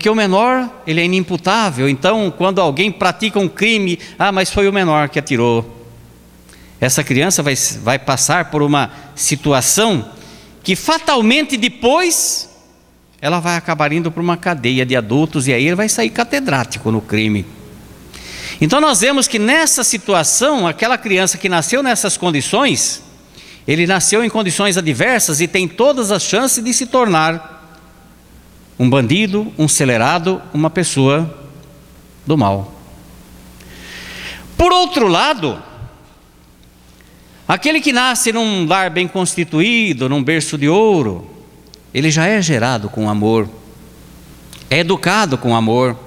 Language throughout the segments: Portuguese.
Porque o menor, ele é inimputável. Então, quando alguém pratica um crime, mas foi o menor que atirou. Essa criança vai passar por uma situação que fatalmente depois ela vai acabar indo para uma cadeia de adultos, e aí ele vai sair catedrático no crime. Então nós vemos que nessa situação, aquela criança que nasceu nessas condições, ele nasceu em condições adversas e tem todas as chances de se tornar um bandido, um acelerado, uma pessoa do mal. Por outro lado, aquele que nasce num lar bem constituído, num berço de ouro, ele já é gerado com amor, é educado com amor,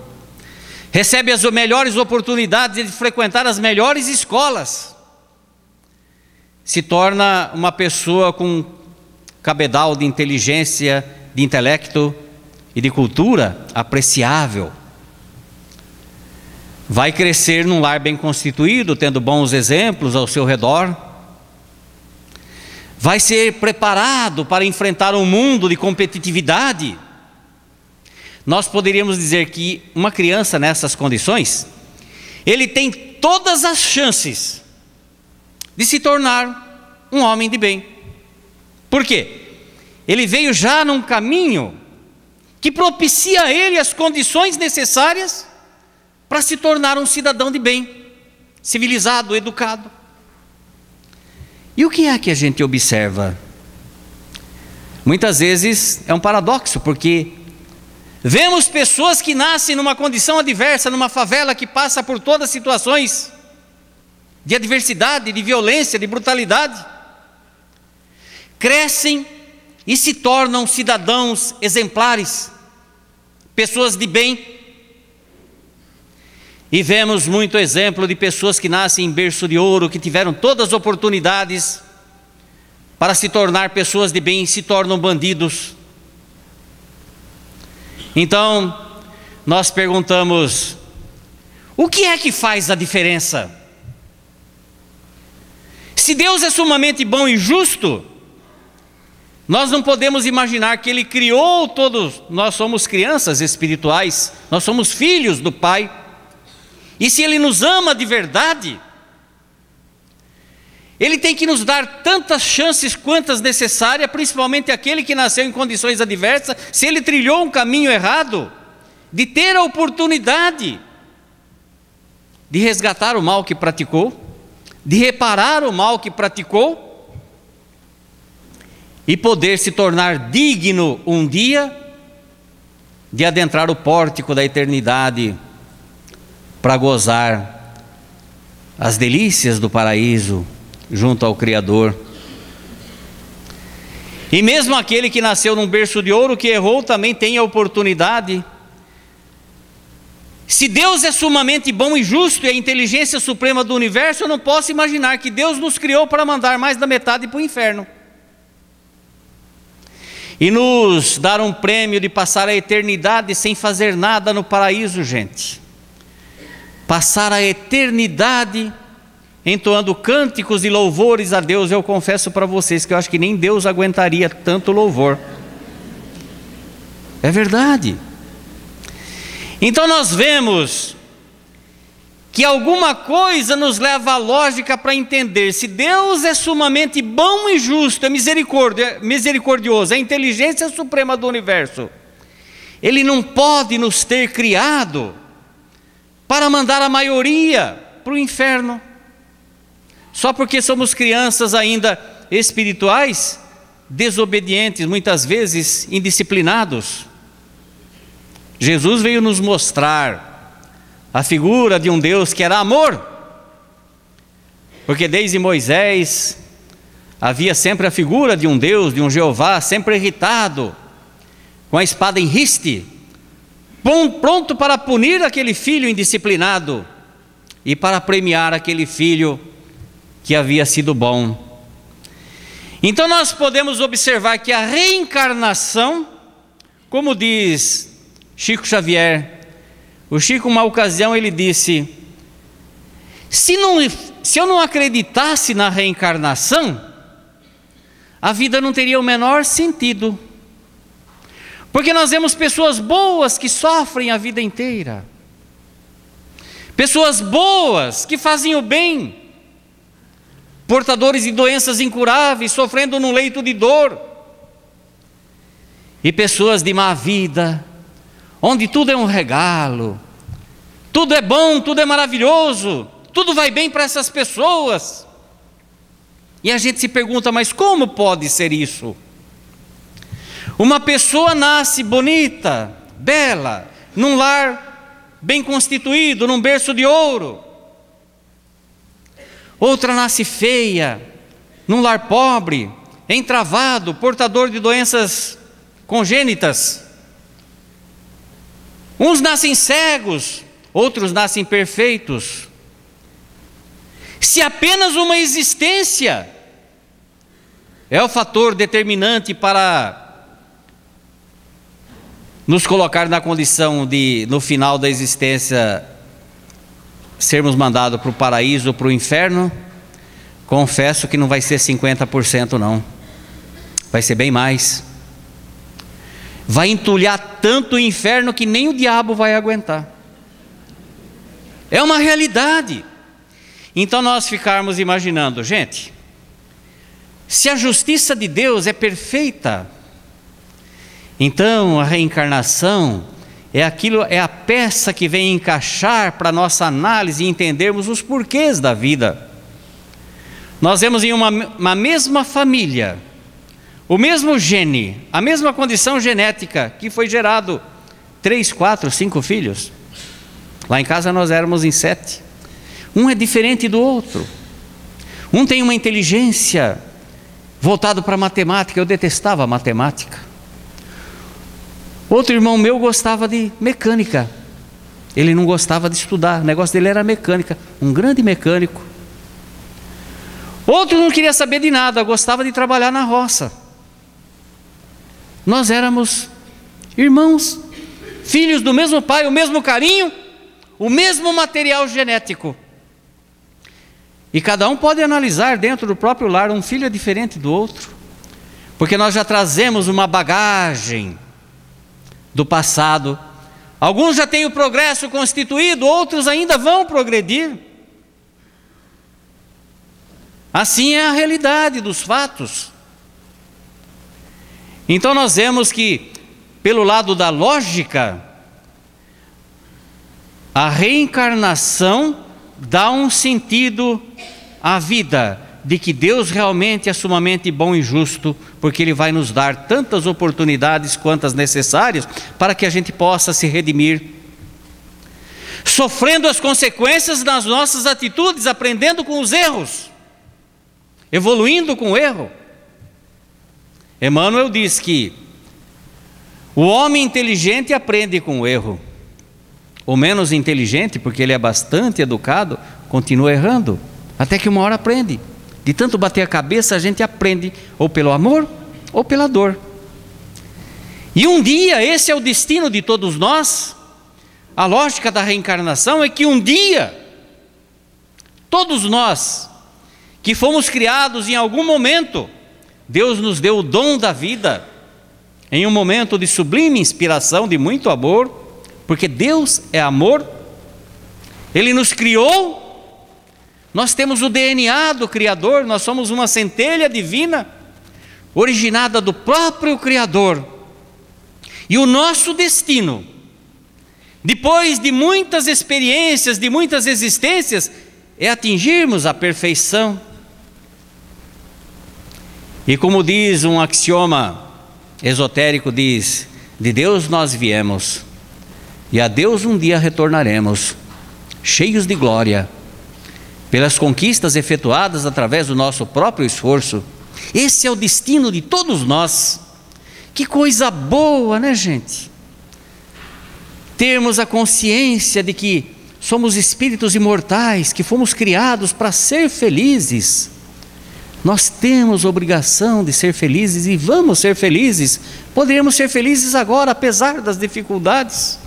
recebe as melhores oportunidades de frequentar as melhores escolas, se torna uma pessoa com cabedal de inteligência, de intelecto e de cultura apreciável. Vai crescer num lar bem constituído, tendo bons exemplos ao seu redor. Vai ser preparado para enfrentar um mundo de competitividade. Nós poderíamos dizer que uma criança nessas condições, ele tem todas as chances de se tornar um homem de bem. Por quê? Ele veio já num caminho que propicia a ele as condições necessárias para se tornar um cidadão de bem, civilizado, educado. E o que é que a gente observa? Muitas vezes é um paradoxo, porque vemos pessoas que nascem numa condição adversa, numa favela que passa por todas as situações de adversidade, de violência, de brutalidade, crescem e se tornam cidadãos exemplares, pessoas de bem. E vemos muito exemplo de pessoas que nascem em berço de ouro, que tiveram todas as oportunidades para se tornar pessoas de bem e se tornam bandidos. Então, nós perguntamos, o que é que faz a diferença? Se Deus é sumamente bom e justo, nós não podemos imaginar que Ele criou todos, nós somos crianças espirituais, nós somos filhos do Pai. E se Ele nos ama de verdade, Ele tem que nos dar tantas chances quantas necessárias, principalmente aquele que nasceu em condições adversas, se ele trilhou um caminho errado, de ter a oportunidade de resgatar o mal que praticou, de reparar o mal que praticou, e poder se tornar digno um dia de adentrar o pórtico da eternidade, para gozar as delícias do paraíso junto ao Criador. E mesmo aquele que nasceu num berço de ouro, que errou, também tem a oportunidade. Se Deus é sumamente bom e justo e a inteligência suprema do universo, eu não posso imaginar que Deus nos criou para mandar mais da metade para o inferno e nos dar um prêmio de passar a eternidade sem fazer nada no paraíso, gente. Passar a eternidade entoando cânticos e louvores a Deus. Eu confesso para vocês que eu acho que nem Deus aguentaria tanto louvor. É verdade. Então nós vemos que alguma coisa nos leva à lógica para entender: se Deus é sumamente bom e justo, é misericordioso, é a inteligência suprema do universo, Ele não pode nos ter criado para mandar a maioria para o inferno, só porque somos crianças ainda espirituais, desobedientes, muitas vezes indisciplinados. Jesus veio nos mostrar a figura de um Deus que era amor, porque desde Moisés havia sempre a figura de um Deus, de um Jeová, sempre irritado, com a espada em riste, pronto para punir aquele filho indisciplinado e para premiar aquele filho que havia sido bom. Então nós podemos observar que a reencarnação, como diz Chico Xavier, o Chico, uma ocasião, ele disse: se eu não acreditasse na reencarnação, a vida não teria o menor sentido, Porque nós vemos pessoas boas que sofrem a vida inteira, pessoas boas que fazem o bem, portadores de doenças incuráveis, sofrendo num leito de dor, e pessoas de má vida, onde tudo é um regalo, tudo é bom, tudo é maravilhoso, tudo vai bem para essas pessoas. E a gente se pergunta, mas como pode ser isso? Uma pessoa nasce bonita, bela, num lar bem constituído, num berço de ouro. Outra nasce feia, num lar pobre, entravado, portador de doenças congênitas. Uns nascem cegos, outros nascem perfeitos. Se apenas uma existência é o fator determinante para nos colocar na condição de, no final da existência, sermos mandados para o paraíso ou para o inferno, confesso que não vai ser 50% não, vai ser bem mais. Vai entulhar tanto o inferno que nem o diabo vai aguentar. É uma realidade. Então nós ficarmos imaginando, gente, se a justiça de Deus é perfeita, então a reencarnação é a peça que vem encaixar para a nossa análise e entendermos os porquês da vida. Nós vemos em uma mesma família, o mesmo gene, a mesma condição genética que foi gerado 3, 4, 5 filhos. Lá em casa nós éramos em 7. Um é diferente do outro. Um tem uma inteligência voltado para a matemática, eu detestava a matemática. Outro irmão meu gostava de mecânica, ele não gostava de estudar, o negócio dele era mecânica, um grande mecânico. Outro não queria saber de nada, gostava de trabalhar na roça. Nós éramos irmãos, filhos do mesmo pai, o mesmo carinho, o mesmo material genético. E cada um pode analisar dentro do próprio lar, um filho é diferente do outro, porque nós já trazemos uma bagagem do passado. Alguns já têm o progresso constituído, outros ainda vão progredir. Assim é a realidade dos fatos. Então nós vemos que, pelo lado da lógica, a reencarnação dá um sentido à vida, de que Deus realmente é sumamente bom e justo, porque Ele vai nos dar tantas oportunidades quantas necessárias para que a gente possa se redimir, sofrendo as consequências das nossas atitudes, aprendendo com os erros, evoluindo com o erro. Emmanuel diz que o homem inteligente aprende com o erro, o menos inteligente, porque ele é bastante educado, continua errando, até que uma hora aprende. De tanto bater a cabeça, a gente aprende, ou pelo amor, ou pela dor. E um dia, esse é o destino de todos nós. A lógica da reencarnação é que um dia, todos nós, que fomos criados em algum momento, Deus nos deu o dom da vida, em um momento de sublime inspiração, de muito amor, porque Deus é amor, Ele nos criou. Nós temos o DNA do Criador, nós somos uma centelha divina, originada do próprio Criador. E o nosso destino, depois de muitas experiências, de muitas existências, é atingirmos a perfeição. E como diz um axioma esotérico, diz: de Deus nós viemos, e a Deus um dia retornaremos, cheios de glória, pelas conquistas efetuadas através do nosso próprio esforço. Esse é o destino de todos nós. Que coisa boa, né, gente? Termos a consciência de que somos espíritos imortais, que fomos criados para ser felizes. Nós temos obrigação de ser felizes e vamos ser felizes. Poderíamos ser felizes agora, apesar das dificuldades.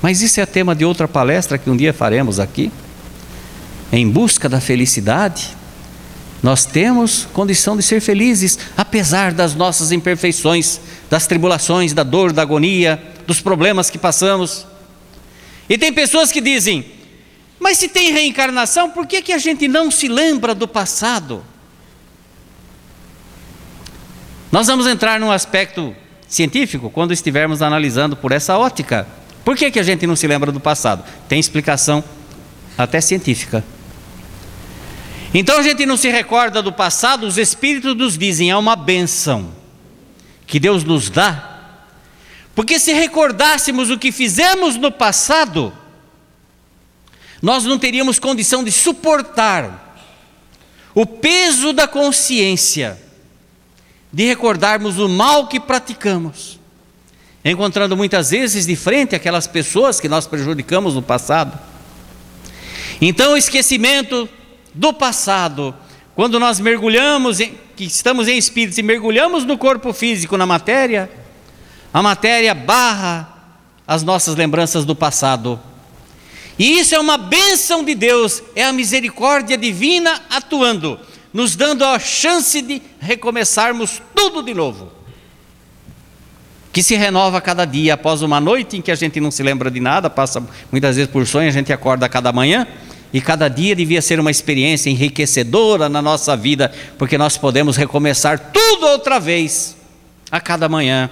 Mas isso é tema de outra palestra que um dia faremos aqui. Em busca da felicidade, Nós temos condição de ser felizes, apesar das nossas imperfeições, das tribulações, da dor, da agonia, dos problemas que passamos. E tem pessoas que dizem: mas se tem reencarnação, por que a gente não se lembra do passado? Nós vamos entrar num aspecto científico quando estivermos analisando por essa ótica. Por que a gente não se lembra do passado? Tem explicação até científica. Então a gente não se recorda do passado, os espíritos nos dizem, é uma bênção que Deus nos dá, porque se recordássemos o que fizemos no passado, nós não teríamos condição de suportar o peso da consciência, de recordarmos o mal que praticamos, encontrando muitas vezes de frente aquelas pessoas que nós prejudicamos no passado. Então o esquecimento do passado, quando nós mergulhamos, que estamos em espíritos e mergulhamos no corpo físico, na matéria, a matéria barra as nossas lembranças do passado. E isso é uma bênção de Deus, é a misericórdia divina atuando, nos dando a chance de recomeçarmos tudo de novo, que se renova a cada dia. Após uma noite em que a gente não se lembra de nada, passa muitas vezes por sonho, a gente acorda a cada manhã, e cada dia devia ser uma experiência enriquecedora na nossa vida, porque nós podemos recomeçar tudo outra vez, a cada manhã.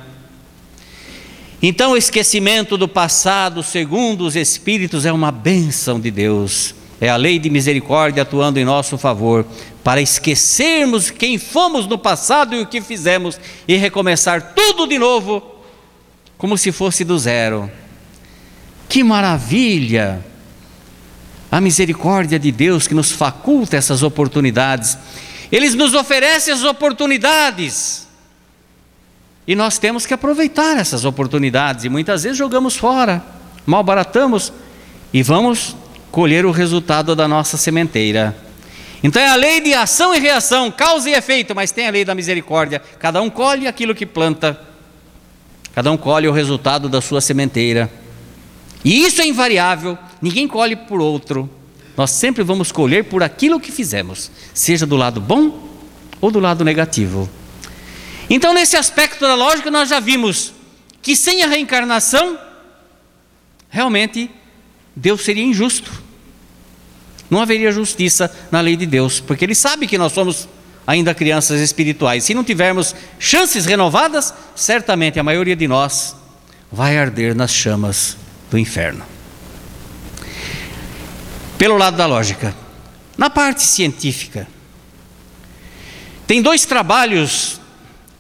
Então o esquecimento do passado, segundo os Espíritos, é uma bênção de Deus. É a lei de misericórdia atuando em nosso favor, para esquecermos quem fomos no passado e o que fizemos, e recomeçar tudo de novo, como se fosse do zero. Que maravilha! A misericórdia de Deus que nos faculta essas oportunidades. Ele nos oferece as oportunidades, e nós temos que aproveitar essas oportunidades, e muitas vezes jogamos fora, malbaratamos, e vamos colher o resultado da nossa sementeira. Então é a lei de ação e reação, causa e efeito, mas tem a lei da misericórdia. Cada um colhe aquilo que planta, cada um colhe o resultado da sua sementeira, e isso é invariável. Ninguém colhe por outro, nós sempre vamos colher por aquilo que fizemos, seja do lado bom ou do lado negativo. Então nesse aspecto da lógica nós já vimos que sem a reencarnação, realmente Deus seria injusto, não haveria justiça na lei de Deus, porque Ele sabe que nós somos ainda crianças espirituais. Se não tivermos chances renovadas, certamente a maioria de nós vai arder nas chamas do inferno. Pelo lado da lógica. Na parte científica, tem dois trabalhos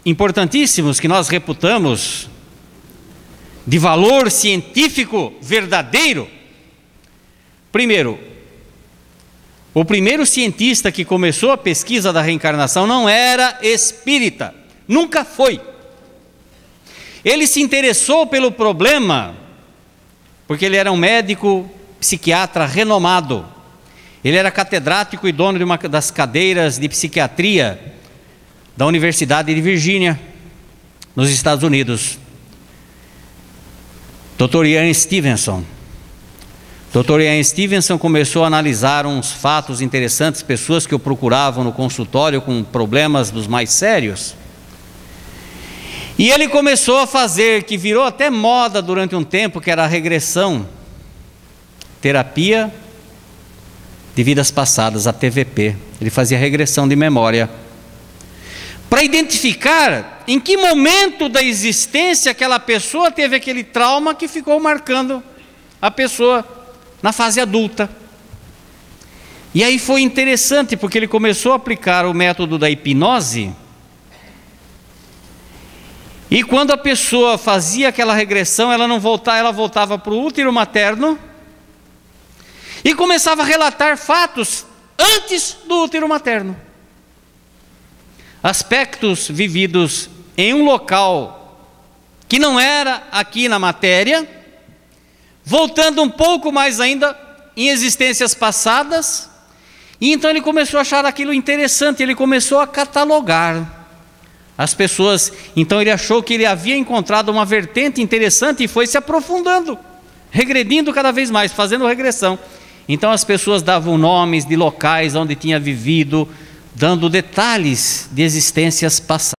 importantíssimos que nós reputamos de valor científico verdadeiro. Primeiro, o primeiro cientista que começou a pesquisa da reencarnação não era espírita, nunca foi. Ele se interessou pelo problema porque ele era um médico psiquiatra renomado. Ele era catedrático e dono de uma das cadeiras de psiquiatria da Universidade de Virgínia, nos Estados Unidos. Dr. Ian Stevenson. Dr. Ian Stevenson começou a analisar uns fatos interessantes, pessoas que o procuravam no consultório com problemas dos mais sérios. E ele começou a fazer, que virou até moda durante um tempo, que era a regressão, terapia de vidas passadas, a TVP. Ele fazia regressão de memória, para identificar em que momento da existência aquela pessoa teve aquele trauma que ficou marcando a pessoa na fase adulta. E aí foi interessante, porque ele começou a aplicar o método da hipnose, e quando a pessoa fazia aquela regressão, ela voltava para o útero materno e começava a relatar fatos antes do útero materno, aspectos vividos em um local que não era aqui na matéria, voltando um pouco mais ainda em existências passadas. E então ele começou a achar aquilo interessante, ele começou a catalogar as pessoas. Então ele achou que ele havia encontrado uma vertente interessante e foi se aprofundando, regredindo cada vez mais, fazendo regressão. Então as pessoas davam nomes de locais onde tinha vivido, dando detalhes de existências passadas.